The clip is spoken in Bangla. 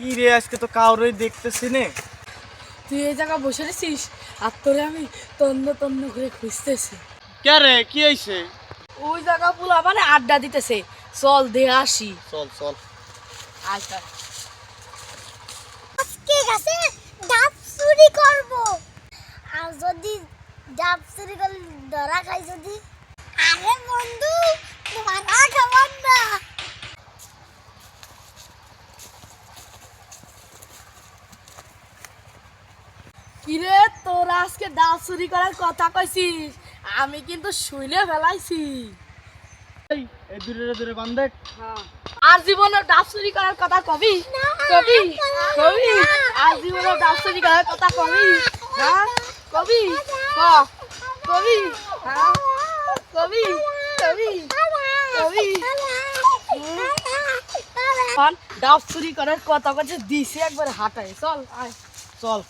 কি রে, আজকে তো কাউরেই দেখতেছি নে। তুই এই জায়গা বসে রেছিস আর তোরে আমি তন্ন তন্ন করে খুঁজতেছি। কে রে, কি হইছে? ওই জায়গা পুলা মানে আড্ডা দিতেছে, চল দে আসি। চল চল। আচ্ছা আজকে গাছে ডাব চুরি করব। আর যদি ডাব চুরি করলে ধরা খাই যদি, আরে বন্ধু ধরা খাবার না। কিরে তোরা আজকে ডাব চুরি করার কথা কইছিস, আমি কিন্তু শুইলে ফেলাইছি। এই দূরে দূরে বান্ধে। আর জীবনে ডাব চুরি করার কথা কবি কবি কবি আর জীবনে ডাব চুরি করার কথা কবি। হ্যাঁ কবি ক কবি। হ্যাঁ কবি কবি কবি। ডাব চুরি করার কথা কাছে দিছে একবার হাঁটায়, চল আয় চল।